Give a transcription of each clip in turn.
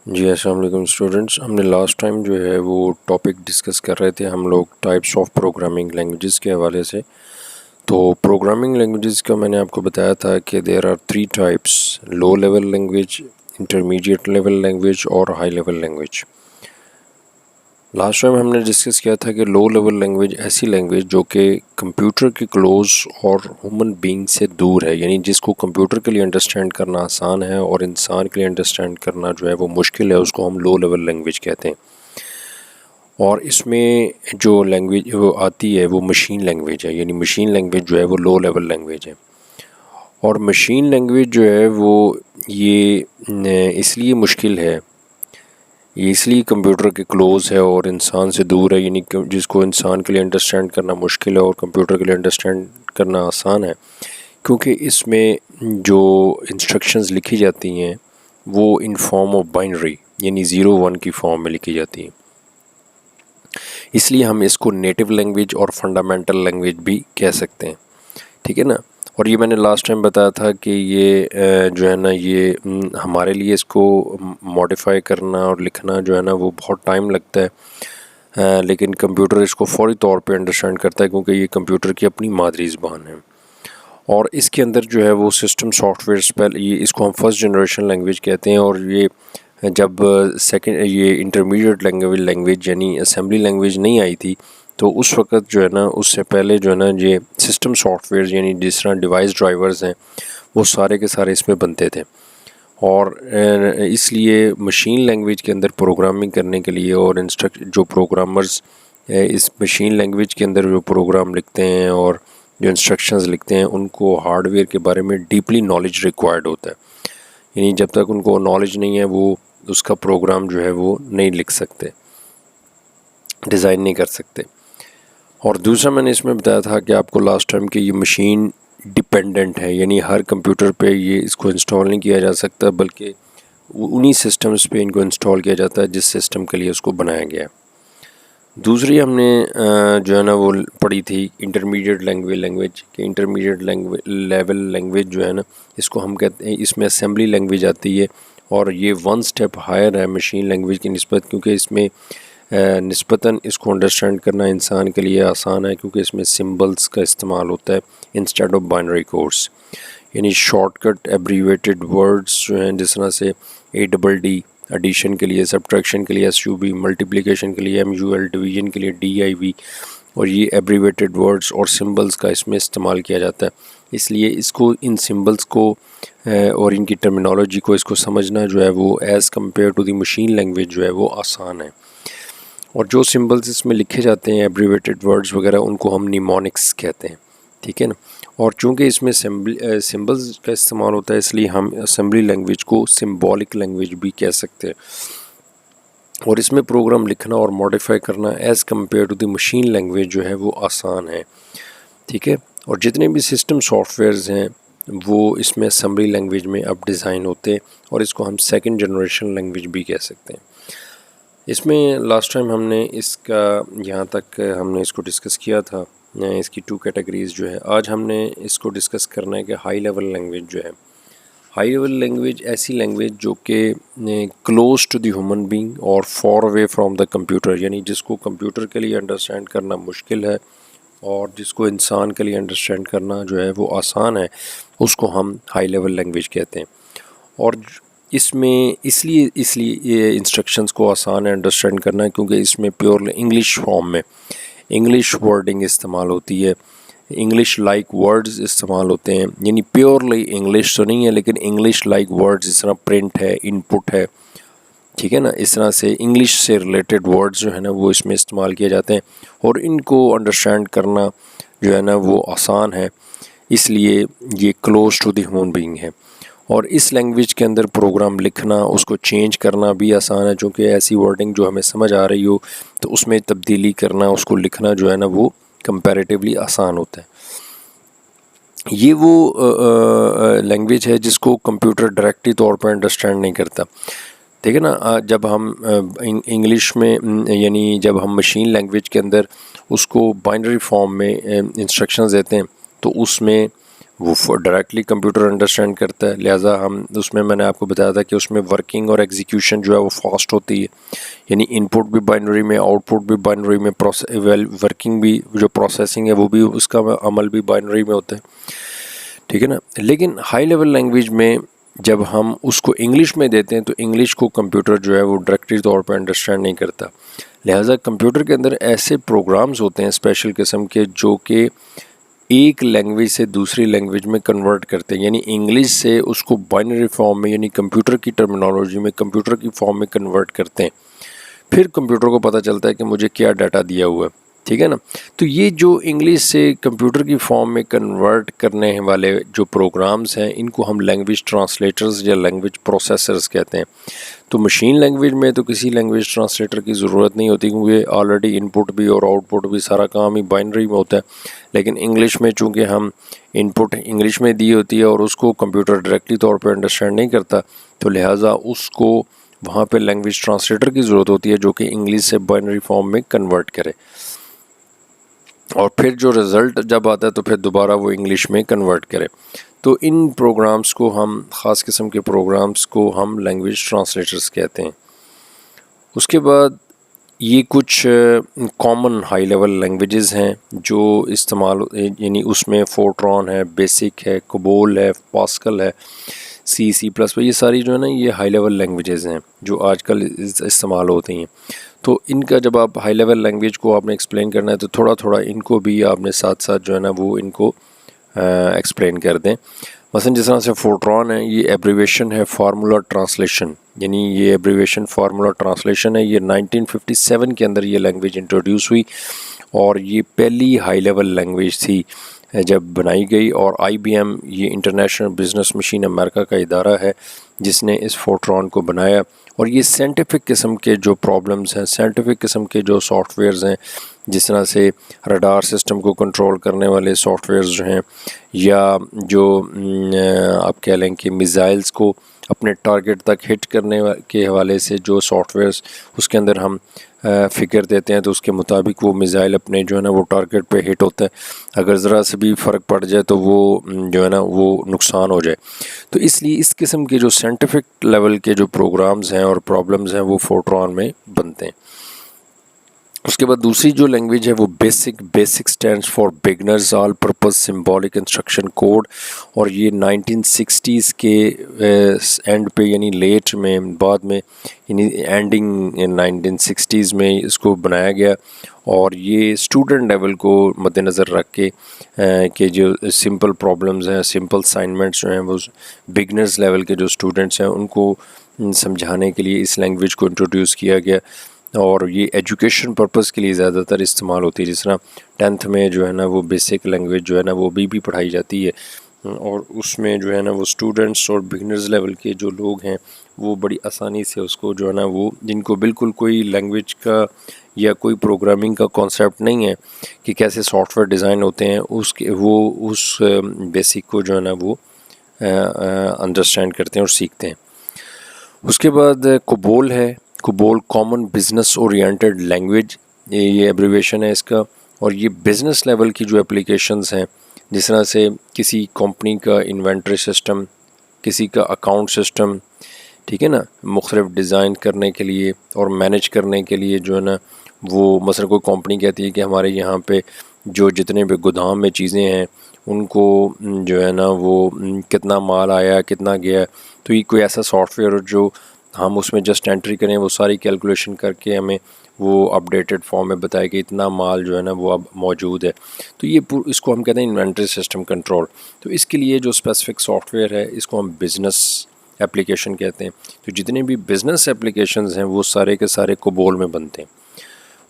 جی السلام علیکم اسٹوڈنٹس. ہم نے لاسٹ ٹائم جو ہے وہ ٹاپک ڈسکس کر رہے تھے ہم لوگ ٹائپس آف پروگرامنگ لینگویجز کے حوالے سے. تو پروگرامنگ لینگویجز کا میں نے آپ کو بتایا تھا کہ there are 3 types: low level language, intermediate level language اور high level language. Last time ہم نے ڈسکس کیا تھا کہ لو لیول لینگویج ایسی لینگویج جو کہ کمپیوٹر کے کلوز اور ہیومن بینگ سے دور ہے، یعنی جس کو کمپیوٹر کے لیے انڈرسٹینڈ کرنا آسان ہے اور انسان کے لیے انڈرسٹینڈ کرنا جو ہے وہ مشکل ہے، اس کو ہم لو لیول لینگویج کہتے ہیں. اور اس میں جو لینگویج وہ آتی ہے وہ مشین لینگویج ہے، یعنی مشین لینگویج جو ہے وہ لو لیول لینگویج ہے. اور مشین لینگویج جو ہے وہ یہ اس لیے مشکل ہے، یہ اس لیے کمپیوٹر کے کلوز ہے اور انسان سے دور ہے، یعنی جس کو انسان کے لیے انڈرسٹینڈ کرنا مشکل ہے اور کمپیوٹر کے لیے انڈرسٹینڈ کرنا آسان ہے، کیونکہ اس میں جو انسٹرکشنز لکھی جاتی ہیں وہ ان فارم آف بائنری، یعنی 0-1 کی فارم میں لکھی جاتی ہیں. اس لیے ہم اس کو نیٹو لینگویج اور فنڈامنٹل لینگویج بھی کہہ سکتے ہیں، ٹھیک ہے نا. اور یہ میں نے لاسٹ ٹائم بتایا تھا کہ یہ جو ہے نا یہ ہمارے لیے اس کو ماڈیفائی کرنا اور لکھنا جو ہے نا وہ بہت ٹائم لگتا ہے، لیکن کمپیوٹر اس کو فوری طور پہ انڈرسٹینڈ کرتا ہے کیونکہ یہ کمپیوٹر کی اپنی مادری زبان ہے. اور اس کے اندر جو ہے وہ سسٹم سافٹ ویئرس پہ یہ اس کو ہم فرسٹ جنریشن لینگویج کہتے ہیں. اور یہ جب یہ انٹرمیڈیٹ لینگویج یعنی اسمبلی لینگویج نہیں آئی تھی تو اس وقت جو ہے نا اس سے پہلے جو ہے نا یہ سسٹم سافٹ ویئر یعنی جس طرح ڈیوائس ڈرائیورز ہیں وہ سارے کے سارے اس میں بنتے تھے. اور اس لیے مشین لینگویج کے اندر پروگرامنگ کرنے کے لیے اور جو پروگرامرز اس مشین لینگویج کے اندر جو پروگرام لکھتے ہیں اور جو انسٹرکشنز لکھتے ہیں ان کو ہارڈ ویئر کے بارے میں ڈیپلی نالج ریکوائرڈ ہوتا ہے، یعنی جب تک ان کو نالج نہیں ہے وہ اس کا پروگرام جو ہے وہ نہیں لکھ سکتے، ڈیزائن نہیں کر سکتے. اور دوسرا میں نے اس میں بتایا تھا کہ آپ کو لاسٹ ٹائم کہ یہ مشین ڈیپینڈنٹ ہے، یعنی ہر کمپیوٹر پہ یہ اس کو انسٹال نہیں کیا جا سکتا بلکہ انہی سسٹمز پہ ان کو انسٹال کیا جاتا ہے جس سسٹم کے لیے اس کو بنایا گیا ہے. دوسری ہم نے جو ہے نا وہ پڑھی تھی انٹرمیڈیٹ لینگویج کہ انٹرمیڈیٹ لیول لینگویج جو ہے نا اس کو ہم کہتے ہیں، اس میں اسمبلی لینگویج آتی ہے اور یہ 1 سٹیپ ہائر ہے مشین لینگویج کی نسبت، کیونکہ اس میں نسبتاً اس کو انڈرسٹینڈ کرنا انسان کے لیے آسان ہے کیونکہ اس میں سمبلز کا استعمال ہوتا ہے انسٹیڈ آف بائنری کوڈس، یعنی شارٹ کٹ ایبریویٹڈ ورڈز جو ہیں جس طرح سے ADD ایڈیشن کے لیے، سبٹریکشن کے لیے SUB، ملٹیپلیکیشن کے لیے MUL، ڈویژن کے لیے DIV، اور یہ ایبریویٹڈ ورڈز اور سمبلز کا اس میں استعمال کیا جاتا ہے. اس لیے اس کو ان سمبلز کو اور ان کی ٹرمینالوجی کو اس کو سمجھنا جو ہے وہ as compare to the machine language جو ہے وہ آسان ہے. اور جو سمبلز اس میں لکھے جاتے ہیں ایبریویٹڈ ورڈز وغیرہ ان کو ہم نیمونکس کہتے ہیں، ٹھیک ہے نا. اور چونکہ اس میں سمبلز کا استعمال ہوتا ہے اس لیے ہم اسمبلی لینگویج کو سمبولک لینگویج بھی کہہ سکتے ہیں. اور اس میں پروگرام لکھنا اور ماڈیفائی کرنا as compare to the machine language جو ہے وہ آسان ہے، ٹھیک ہے. اور جتنے بھی سسٹم سافٹ ویئرز ہیں وہ اس میں اسمبلی لینگویج میں اب ڈیزائن ہوتے ہیں اور اس کو ہم سیکنڈ جنریشن لینگویج بھی کہہ سکتے ہیں. اس میں لاسٹ ٹائم ہم نے اس کا یہاں تک ہم نے اس کو ڈسکس کیا تھا، اس کی 2 کیٹیگریز جو ہے. آج ہم نے اس کو ڈسکس کرنا ہے کہ ہائی لیول لینگویج جو ہے. ہائی لیول لینگویج ایسی لینگویج جو کہ close to the human being اور far away from the computer, یعنی جس کو کمپیوٹر کے لیے انڈرسٹینڈ کرنا مشکل ہے اور جس کو انسان کے لیے انڈرسٹینڈ کرنا جو ہے وہ آسان ہے، اس کو ہم ہائی لیول لینگویج کہتے ہیں. اور اس میں اس لیے یہ انسٹرکشنز کو آسان ہے انڈرسٹینڈ کرنا کیونکہ اس میں پیورلی انگلش فارم میں انگلش ورڈنگ استعمال ہوتی ہے، انگلش لائک ورڈز استعمال ہوتے ہیں، یعنی پیورلی انگلش تو نہیں ہے لیکن انگلش لائک ورڈز جس طرح پرنٹ ہے، ان پٹ ہے، ٹھیک ہے نا. اس طرح سے انگلش سے ریلیٹڈ ورڈز جو ہے نا وہ اس میں استعمال کیے جاتے ہیں اور ان کو انڈرسٹینڈ کرنا جو ہے نا وہ آسان ہے، اس لیے یہ close to the human being ہے. اور اس لینگویج کے اندر پروگرام لکھنا، اس کو چینج کرنا بھی آسان ہے، چونکہ ایسی ورڈنگ جو ہمیں سمجھ آ رہی ہو تو اس میں تبدیلی کرنا، اس کو لکھنا جو ہے نا وہ کمپیریٹیولی آسان ہوتا ہے. یہ وہ لینگویج ہے جس کو کمپیوٹر ڈائریکٹلی طور پر انڈرسٹینڈ نہیں کرتا، ٹھیک ہے نا. جب ہم انگلش میں یعنی جب ہم مشین لینگویج کے اندر اس کو بائنری فارم میں انسٹرکشنز دیتے ہیں تو اس میں وہ ڈائریکٹلی کمپیوٹر انڈرسٹینڈ کرتا ہے، لہٰذا ہم اس میں نے آپ کو بتایا تھا کہ اس میں ورکنگ اور ایگزیکیوشن جو ہے وہ فاسٹ ہوتی ہے، یعنی ان پٹ بھی بائنری میں، آؤٹ پٹ بھی بائنری میں، ورکنگ بھی جو پروسیسنگ ہے وہ بھی اس کا عمل بھی بائنری میں ہوتا ہے، ٹھیک ہے نا. لیکن ہائی لیول لینگویج میں جب ہم اس کو انگلش میں دیتے ہیں تو انگلش کو کمپیوٹر جو ہے وہ ڈائریکٹلی طور پہ انڈرسٹینڈ نہیں کرتا، لہٰذا کمپیوٹر کے اندر ایسے پروگرامز ہوتے ہیں اسپیشل قسم کے جو کہ ایک لینگویج سے دوسری لینگویج میں کنورٹ کرتے ہیں، یعنی انگلش سے اس کو بائنری فارم میں، یعنی کمپیوٹر کی ٹرمینالوجی میں، کمپیوٹر کی فارم میں کنورٹ کرتے ہیں. پھر کمپیوٹر کو پتہ چلتا ہے کہ مجھے کیا ڈاٹا دیا ہوا ہے، ٹھیک ہے نا. تو یہ جو انگلش سے کمپیوٹر کی فارم میں کنورٹ کرنے والے جو پروگرامز ہیں، ان کو ہم لینگویج ٹرانسلیٹرز یا لینگویج پروسیسرز کہتے ہیں. تو مشین لینگویج میں تو کسی لینگویج ٹرانسلیٹر کی ضرورت نہیں ہوتی، کیونکہ آلریڈی ان پٹ بھی اور آؤٹ پٹ بھی سارا کام ہی بائنری میں ہوتا ہے. لیکن انگلش میں چونکہ ہم ان پٹ انگلش میں دی ہوتی ہے اور اس کو کمپیوٹر ڈائریکٹلی طور پہ انڈرسٹینڈ نہیں کرتا، تو لہٰذا اس کو وہاں پہ لینگویج ٹرانسلیٹر کی ضرورت ہوتی ہے جو کہ انگلش سے بائنری فارم میں کنورٹ کرے، اور پھر جو رزلٹ جب آتا ہے تو پھر دوبارہ وہ انگلش میں کنورٹ کرے. تو ان پروگرامز کو ہم، خاص قسم کے پروگرامز کو ہم لینگویج ٹرانسلیٹرز کہتے ہیں. اس کے بعد یہ کچھ کامن ہائی لیول لینگویجز ہیں جو استعمال، یعنی اس میں فورٹران ہے، بیسک ہے، کوبول ہے، پاسکل ہے، سی پلس، یہ ساری جو ہے نا یہ ہائی لیول لینگویجز ہیں جو آج کل استعمال ہوتی ہیں. تو ان کا جب آپ ہائی لیول لینگویج کو آپ نے ایکسپلین کرنا ہے تو تھوڑا تھوڑا ان کو بھی آپ نے ساتھ ساتھ جو ہے نا وہ ان کو ایکسپلین کر دیں. مثلا جس طرح سے فورٹران ہے، یہ ایبریویشن ہے فارمولا ٹرانسلیشن، یعنی یہ ایبریویشن فارمولا ٹرانسلیشن ہے. یہ 1957 کے اندر یہ لینگویج انٹروڈیوس ہوئی اور یہ پہلی ہائی لیول لینگویج تھی جب بنائی گئی. اور IBM، یہ انٹرنیشنل بزنس مشین امریکہ کا ادارہ ہے جس نے اس فورٹران کو بنایا. اور یہ سائنٹیفک قسم کے جو پرابلمز ہیں، سائنٹیفک قسم کے جو سافٹ ویئرز ہیں، جس طرح سے رڈار سسٹم کو کنٹرول کرنے والے سافٹ ویئرز جو ہیں، یا جو آپ کہہ لیں کہ میزائلز کو اپنے ٹارگٹ تک ہٹ کرنے کے حوالے سے جو سافٹ ویئرز اس کے اندر ہم فگر دیتے ہیں تو اس کے مطابق وہ میزائل اپنے جو ہے نا وہ ٹارگٹ پہ ہٹ ہوتا ہے. اگر ذرا سے بھی فرق پڑ جائے تو وہ جو ہے نا وہ نقصان ہو جائے. تو اس لیے اس قسم کے جو سائنٹیفک لیول کے جو پروگرامز ہیں اور پرابلمز ہیں وہ فورٹران میں بنتے ہیں. اس کے بعد دوسری جو لینگویج ہے وہ BASIC stands for beginners all purpose symbolic instruction code, اور یہ 1960s کے اینڈ پہ، یعنی لیٹ میں، بعد میں، یعنی اینڈنگ 1960s میں اس کو بنایا گیا. اور یہ اسٹوڈنٹ لیول کو مد نظر رکھ کے کہ جو سمپل پرابلمز ہیں، سمپل اسائنمنٹس جو ہیں، وہ بگنرز لیول کے جو اسٹوڈنٹس ہیں ان کو سمجھانے کے لیے اس لینگویج کو انٹروڈیوس کیا گیا. اور یہ ایجوکیشن پرپز کے لیے زیادہ تر استعمال ہوتی ہے، جس طرح 10th میں جو ہے نا وہ بیسک لینگویج جو ہے نا وہ بھی پڑھائی جاتی ہے، اور اس میں جو ہے نا وہ اسٹوڈنٹس اور بگنرز لیول کے جو لوگ ہیں وہ بڑی آسانی سے اس کو جو ہے نا وہ، جن کو بالکل کوئی لینگویج کا یا کوئی پروگرامنگ کا کانسیپٹ نہیں ہے کہ کیسے سافٹ ویئر ڈیزائن ہوتے ہیں، اس بیسک کو جو ہے نا وہ انڈرسٹینڈ کرتے ہیں اور سیکھتے ہیں. اس کے بعد کوبول ہے، COBOL common business oriented language, یہ ایبریویشن ہے اس کا. اور یہ بزنس لیول کی جو اپلیکیشنز ہیں، جس طرح سے کسی کمپنی کا انوینٹری سسٹم، کسی کا اکاؤنٹ سسٹم، ٹھیک ہے نا، مختلف ڈیزائن کرنے کے لیے اور مینیج کرنے کے لیے جو ہے نا وہ، مثلا کوئی کمپنی کہتی ہے کہ ہمارے یہاں پہ جو جتنے بھی گودام میں چیزیں ہیں ان کو جو ہے نا وہ کتنا مال آیا، کتنا گیا، تو یہ کوئی ایسا سافٹ ویئر جو ہم اس میں جسٹ انٹری کریں، وہ ساری کیلکولیشن کر کے ہمیں وہ اپڈیٹڈ فارم میں بتائے کہ اتنا مال جو ہے نا وہ اب موجود ہے. تو یہ اس کو ہم کہتے ہیں انوینٹری سسٹم کنٹرول. تو اس کے لیے جو اسپیسیفک سافٹ ویئر ہے اس کو ہم بزنس ایپلیکیشن کہتے ہیں. تو جتنے بھی بزنس ایپلیکیشنز ہیں وہ سارے کے سارے کوبول میں بنتے ہیں.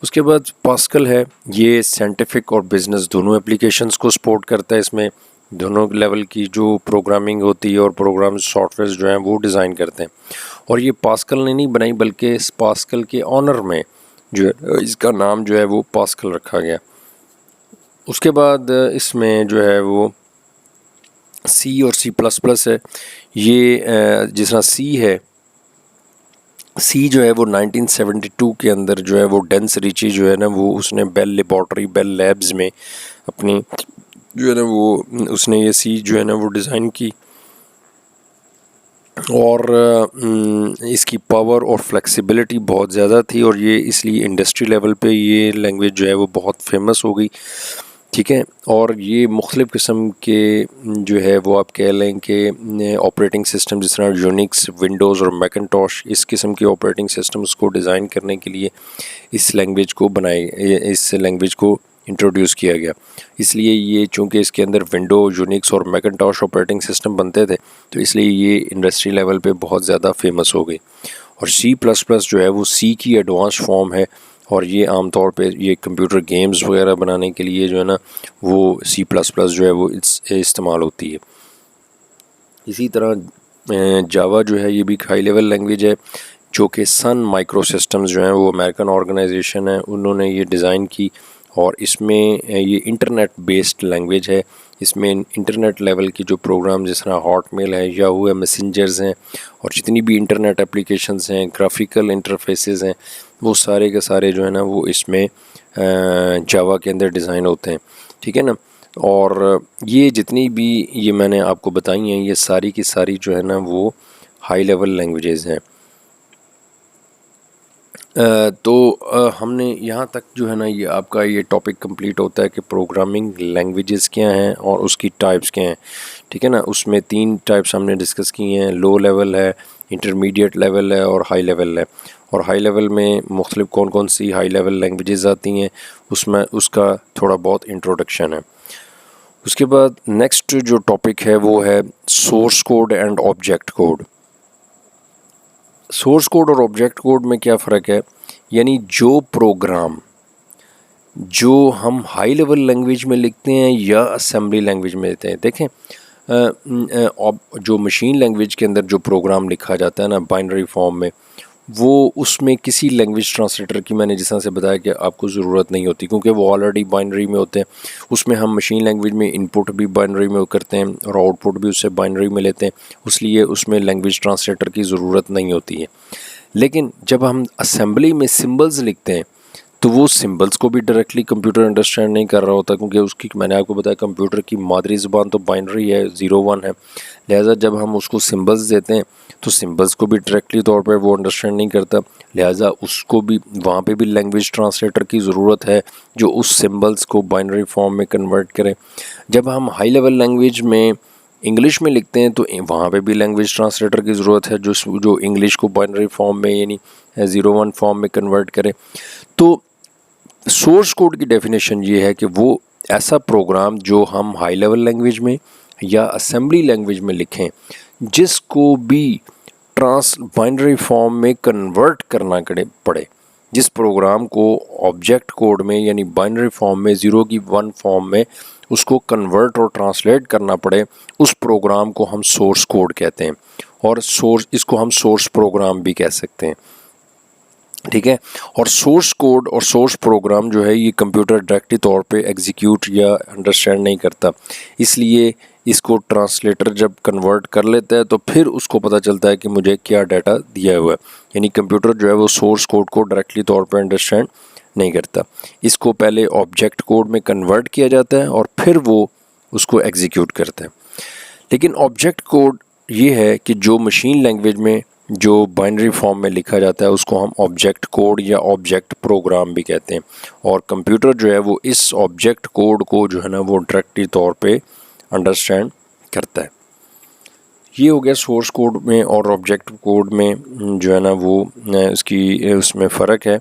اس کے بعد پاسکل ہے، یہ سائنٹیفک اور بزنس دونوں ایپلیکیشنز کو سپورٹ کرتا ہے. اس میں دونوں لیول کی جو پروگرامنگ ہوتی ہے اور پروگرام سافٹ ویئرز جو ہیں وہ ڈیزائن کرتے ہیں. اور یہ پاسکل نے نہیں بنائی بلکہ اس پاسکل کے آنر میں جو ہے اس کا نام جو ہے وہ پاسکل رکھا گیا. اس کے بعد اس میں جو ہے وہ سی اور سی پلس پلس ہے. یہ جس طرح سی ہے، سی جو ہے وہ 1972 کے اندر جو ہے وہ ڈینس ریچی جو ہے نا وہ اس نے بیل لیبارٹری، بیل لیبز میں اپنی جو ہے نا وہ اس نے یہ سی جو ہے نا وہ ڈیزائن کی، اور اس کی پاور اور فلیکسیبلٹی بہت زیادہ تھی، اور یہ اس لیے انڈسٹری لیول پہ یہ لینگویج جو ہے وہ بہت فیمس ہو گئی، ٹھیک ہے. اور یہ مختلف قسم کے جو ہے وہ آپ کہہ لیں کہ آپریٹنگ سسٹم جس طرح یونکس، ونڈوز اور میکنٹوش، اس قسم کے آپریٹنگ سسٹمز کو ڈیزائن کرنے کے لیے اس لینگویج کو انٹروڈیوس کیا گیا. اس لیے یہ چونکہ اس کے اندر ونڈو، یونکس اور میکنٹوش آپریٹنگ سسٹم بنتے تھے، تو اس لیے یہ انڈسٹری لیول پہ بہت زیادہ فیمس ہو گئی. اور C++ جو ہے وہ سی کی ایڈوانس فارم ہے، اور یہ عام طور پہ یہ کمپیوٹر گیمز وغیرہ بنانے کے لیے جو ہے نا وہ C++ جو ہے وہ استعمال ہوتی ہے. اسی طرح جاوا جو ہے یہ بھی ہائی لیول لینگویج ہے، جو کہ سن مائکرو سسٹمز جو ہیں وہ امریکن آرگنائزیشن ہے، انہوں نے یہ ڈیزائن کی. اور اس میں یہ انٹرنیٹ بیسڈ لینگویج ہے. اس میں انٹرنیٹ لیول کی جو پروگرام جس طرح ہاٹ میل ہے، یاہو ہے، میسنجرز ہیں، اور جتنی بھی انٹرنیٹ اپلیکیشنز ہیں، گرافیکل انٹرفیسز ہیں، وہ سارے کے سارے جو ہے نا وہ اس میں جاوا کے اندر ڈیزائن ہوتے ہیں، ٹھیک ہے نا. اور یہ جتنی بھی یہ میں نے آپ کو بتائی ہیں، یہ ساری کی ساری جو ہے نا وہ ہائی لیول لینگویجز ہیں. تو ہم نے یہاں تک جو ہے نا یہ آپ کا یہ ٹاپک کمپلیٹ ہوتا ہے کہ پروگرامنگ لینگویجز کیا ہیں اور اس کی ٹائپس کیا ہیں، ٹھیک ہے نا. اس میں 3 ٹائپس ہم نے ڈسکس کی ہیں، لو لیول ہے، انٹرمیڈیٹ لیول ہے، اور ہائی لیول ہے. اور ہائی لیول میں مختلف کون کون سی ہائی لیول لینگویجز آتی ہیں، اس کا تھوڑا بہت انٹروڈکشن ہے. اس کے بعد نیکسٹ جو ٹاپک ہے وہ ہے source code and object code. Source code اور آبجیکٹ کوڈ میں کیا فرق ہے؟ یعنی جو پروگرام جو ہم ہائی لیول لینگویج میں لکھتے ہیں یا اسمبلی لینگویج میں لیتے ہیں، دیکھیں جو مشین لینگویج کے اندر جو پروگرام لکھا جاتا ہے نا بائنری فارم میں، وہ اس میں کسی لینگویج ٹرانسلیٹر کی میں نے جس طرح سے بتایا کہ آپ کو ضرورت نہیں ہوتی، کیونکہ وہ آلریڈی بائنری میں ہوتے ہیں. اس میں ہم مشین لینگویج میں ان پٹ بھی بائنری میں کرتے ہیں اور آؤٹ پٹ بھی اس سے بائنری میں لیتے ہیں، اس لیے اس میں لینگویج ٹرانسلیٹر کی ضرورت نہیں ہوتی ہے. لیکن جب ہم اسمبلی میں سمبلز لکھتے ہیں تو وہ سمبلز کو بھی ڈائریکٹلی کمپیوٹر انڈرسٹینڈ نہیں کر رہا ہوتا، کیونکہ اس کی میں نے آپ کو بتایا کمپیوٹر کی مادری زبان تو بائنری ہے، 0 1 ہے. لہٰذا جب ہم اس کو سمبلز دیتے ہیں تو سمبلز کو بھی ڈائریکٹلی طور پہ وہ انڈرسٹینڈ نہیں کرتا، لہٰذا اس کو بھی وہاں پہ بھی لینگویج ٹرانسلیٹر کی ضرورت ہے جو اس سمبلز کو بائنری فارم میں کنورٹ کرے. جب ہم ہائی لیول لینگویج میں انگلش میں لکھتے ہیں تو وہاں پہ بھی لینگویج ٹرانسلیٹر کی ضرورت ہے جو انگلش کو بائنری فارم میں یعنی 0 1 فارم میں کنورٹ کرے. تو سورس کوڈ کی ڈیفینیشن یہ ہے کہ وہ ایسا پروگرام جو ہم ہائی لیول لینگویج میں یا اسمبلی لینگویج میں لکھیں جس کو بھی بائنری فارم میں کنورٹ کرنا پڑے، جس پروگرام کو آبجیکٹ کوڈ میں یعنی بائنری فارم میں 0 کی 1 فارم میں اس کو کنورٹ اور ٹرانسلیٹ کرنا پڑے، اس پروگرام کو ہم سورس کوڈ کہتے ہیں. اور اس کو ہم سورس پروگرام بھی کہہ سکتے ہیں، ٹھیک ہے. اور سورس کوڈ اور سورس پروگرام جو ہے یہ کمپیوٹر ڈائریکٹلی طور پہ ایگزیکیوٹ یا انڈرسٹینڈ نہیں کرتا، اس لیے اس کو ٹرانسلیٹر جب کنورٹ کر لیتا ہے تو پھر اس کو پتہ چلتا ہے کہ مجھے کیا ڈیٹا دیا ہوا ہے. یعنی کمپیوٹر جو ہے وہ سورس کوڈ کو ڈائریکٹلی طور پہ انڈرسٹینڈ نہیں کرتا، اس کو پہلے آبجیکٹ کوڈ میں کنورٹ کیا جاتا ہے اور پھر وہ اس کو ایگزیکیوٹ کرتا ہے. لیکن آبجیکٹ کوڈ یہ ہے کہ جو مشین لینگویج میں جو بائنری فارم میں لکھا جاتا ہے اس کو ہم آبجیکٹ کوڈ یا آبجیکٹ پروگرام بھی کہتے ہیں، اور کمپیوٹر جو ہے وہ اس آبجیکٹ کوڈ کو جو ہے نا وہ ڈائریکٹلی طور پہ انڈرسٹینڈ کرتا ہے. یہ ہو گیا سورس کوڈ میں اور آبجیکٹ کوڈ میں جو ہے نا وہ اس میں فرق ہے.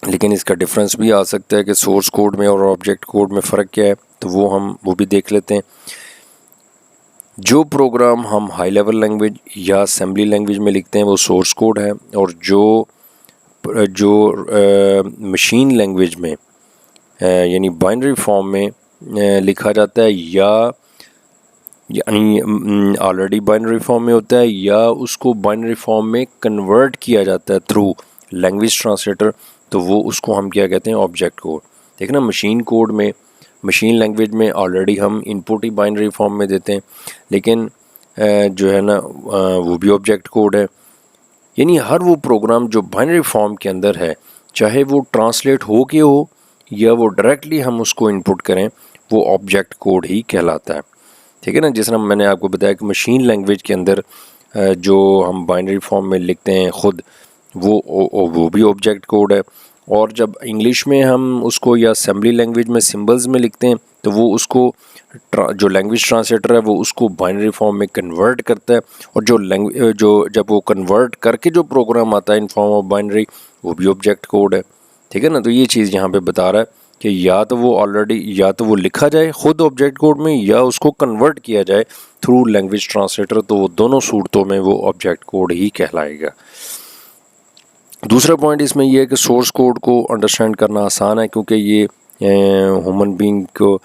لیکن اس کا ڈفرنس بھی آ سکتا ہے کہ سورس کوڈ میں اور آبجیکٹ کوڈ میں فرق کیا ہے، تو وہ بھی دیکھ لیتے ہیں. جو پروگرام ہم ہائی لیول لینگویج یا اسمبلی لینگویج میں لکھتے ہیں وہ سورس کوڈ ہے، اور جو مشین لینگویج میں یعنی بائنری فارم میں لکھا جاتا ہے یا یعنی آلریڈی بائنری فارم میں ہوتا ہے یا اس کو بائنری فارم میں کنورٹ کیا جاتا ہے تھرو لینگویج ٹرانسلیٹر، تو وہ اس کو ہم کیا کہتے ہیں آبجیکٹ کوڈ. دیکھنا مشین لینگویج میں آلریڈی ہم ان پٹ ہی بائنری فارم میں دیتے ہیں، لیکن جو ہے نا وہ بھی آبجیکٹ کوڈ ہے. یعنی ہر وہ پروگرام جو بائنری فارم کے اندر ہے، چاہے وہ ٹرانسلیٹ ہو کے ہو یا وہ ڈائریکٹلی ہم اس کو ان پٹ کریں، وہ آبجیکٹ کوڈ ہی کہلاتا ہے. ٹھیک ہے نا. جس طرح میں نے آپ کو بتایا کہ مشین لینگویج کے اندر جو ہم بائنری فارم میں لکھتے ہیں خود وہ بھی آبجیکٹ کوڈ ہے. اور جب انگلش میں ہم اس کو یا اسمبلی لینگویج میں سمبلز میں لکھتے ہیں تو وہ اس کو جو لینگویج ٹرانسلیٹر ہے وہ اس کو بائنری فارم میں کنورٹ کرتا ہے. اور جو جب وہ کنورٹ کر کے جو پروگرام آتا ہے ان فارم آف بائنری وہ بھی آبجیکٹ کوڈ ہے. ٹھیک ہے نا. تو یہ چیز یہاں پہ بتا رہا ہے کہ یا تو وہ آلریڈی یا تو وہ لکھا جائے خود آبجیکٹ کوڈ میں یا اس کو کنورٹ کیا جائے تھرو لینگویج ٹرانسلیٹر, تو وہ دونوں صورتوں میں وہ آبجیکٹ کوڈ ہی کہلائے گا. دوسرا پوائنٹ اس میں یہ ہے کہ سورس کوڈ کو انڈرسٹینڈ کرنا آسان ہے کیونکہ یہ ہیومن بینگ کو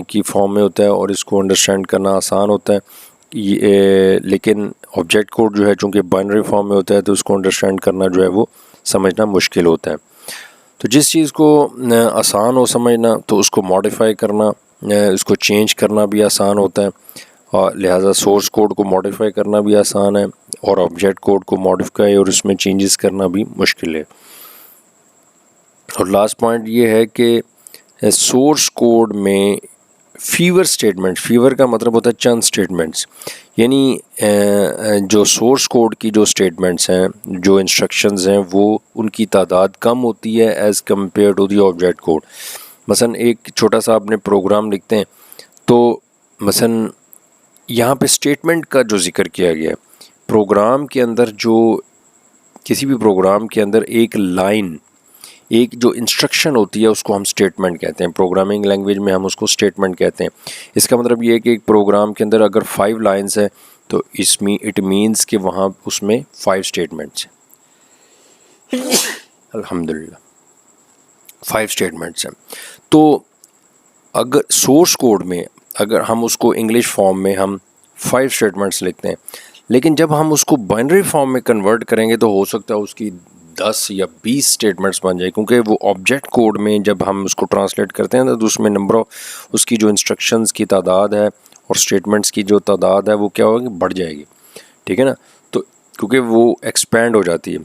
کی فارم میں ہوتا ہے اور اس کو انڈرسٹینڈ کرنا آسان ہوتا ہے. لیکن آبجیکٹ کوڈ جو ہے چونکہ بائنری فارم میں ہوتا ہے تو اس کو انڈرسٹینڈ کرنا جو ہے وہ سمجھنا مشکل ہوتا ہے. تو جس چیز کو آسان ہو سمجھنا تو اس کو ماڈیفائی کرنا, اس کو چینج کرنا بھی آسان ہوتا ہے, اور لہٰذا سورس کوڈ کو ماڈیفائی کرنا بھی آسان ہے اور آبجیکٹ کوڈ کو ماڈیفائی اور اس میں چینجز کرنا بھی مشکل ہے. اور لاسٹ پوائنٹ یہ ہے کہ سورس کوڈ میں فیور اسٹیٹمنٹ, فیور کا مطلب ہوتا ہے چند اسٹیٹمنٹس, یعنی جو سورس کوڈ کی جو اسٹیٹمنٹس ہیں, جو انسٹرکشنز ہیں, وہ ان کی تعداد کم ہوتی ہے as compare to the object code. مثلا ایک چھوٹا سا آپ نے پروگرام لکھتے ہیں تو مثلا یہاں پہ اسٹیٹمنٹ کا جو ذکر کیا گیا ہے پروگرام کے اندر, جو کسی بھی پروگرام کے اندر ایک لائن, ایک جو انسٹرکشن ہوتی ہے اس کو ہم اسٹیٹمنٹ کہتے ہیں. پروگرامنگ لینگویج میں ہم اس کو اسٹیٹمنٹ کہتے ہیں. اس کا مطلب یہ ہے کہ ایک پروگرام کے اندر اگر 5 لائنز ہیں تو اس میں اٹ مینس کہ وہاں اس میں 5 اسٹیٹمنٹس ہیں. الحمدللہ 5 اسٹیٹمنٹس ہیں. تو اگر سورس کوڈ میں اگر ہم اس کو انگلش فارم میں ہم 5 اسٹیٹمنٹس لکھتے ہیں, لیکن جب ہم اس کو بائنری فارم میں کنورٹ کریں گے تو ہو سکتا ہے اس کی 10 یا 20 اسٹیٹمنٹس بن جائے, کیونکہ وہ آبجیکٹ کوڈ میں جب ہم اس کو ٹرانسلیٹ کرتے ہیں تو اس میں نمبر آف اس کی جو انسٹرکشنز کی تعداد ہے اور اسٹیٹمنٹس کی جو تعداد ہے وہ کیا ہوگی, بڑھ جائے گی. ٹھیک ہے نا. تو کیونکہ وہ ایکسپینڈ ہو جاتی ہے.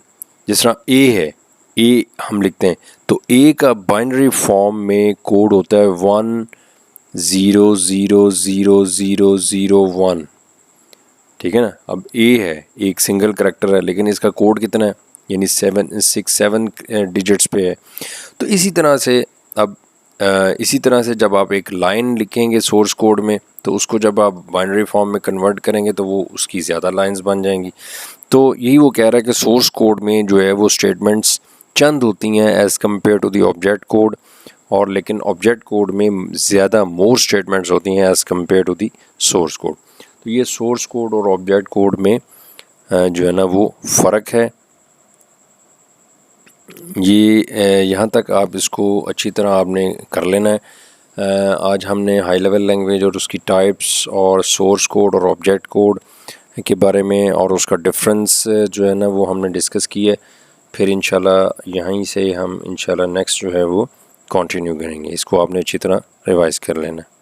جس طرح اے ہے, اے ہم لکھتے ہیں تو اے کا بائنری فارم میں کوڈ ہوتا ہے 10000001. ٹھیک ہے نا. اب اے ہے, ایک سنگل کریکٹر ہے, لیکن اس کا کوڈ کتنا ہے, یعنی 7 ڈیجٹس پہ ہے. تو اسی طرح سے جب آپ ایک لائن لکھیں گے سورس کوڈ میں تو اس کو جب آپ بائنری فارم میں کنورٹ کریں گے تو وہ اس کی زیادہ لائنز بن جائیں گی. تو یہی وہ کہہ رہا ہے کہ سورس کوڈ میں جو ہے وہ اسٹیٹمنٹس چند ہوتی ہیں as compare to the object code, اور لیکن آبجیکٹ کوڈ میں زیادہ مور اسٹیٹمنٹس ہوتی ہیں as compare to the source code. تو یہ سورس کوڈ اور آبجیکٹ کوڈ میں جو ہے نا وہ فرق ہے. یہ یہاں تک آپ اس کو اچھی طرح آپ نے کر لینا ہے. آج ہم نے ہائی لیول لینگویج اور اس کی ٹائپس اور سورس کوڈ اور آبجیکٹ کوڈ کے بارے میں اور اس کا ڈفرینس جو ہے نا وہ ہم نے ڈسکس کی ہے. پھر انشاءاللہ یہیں سے ہم انشاءاللہ نیکسٹ جو ہے وہ کنٹینیو کریں گے. اس کو آپ نے اچھی طرح ریوائز کر لینا ہے.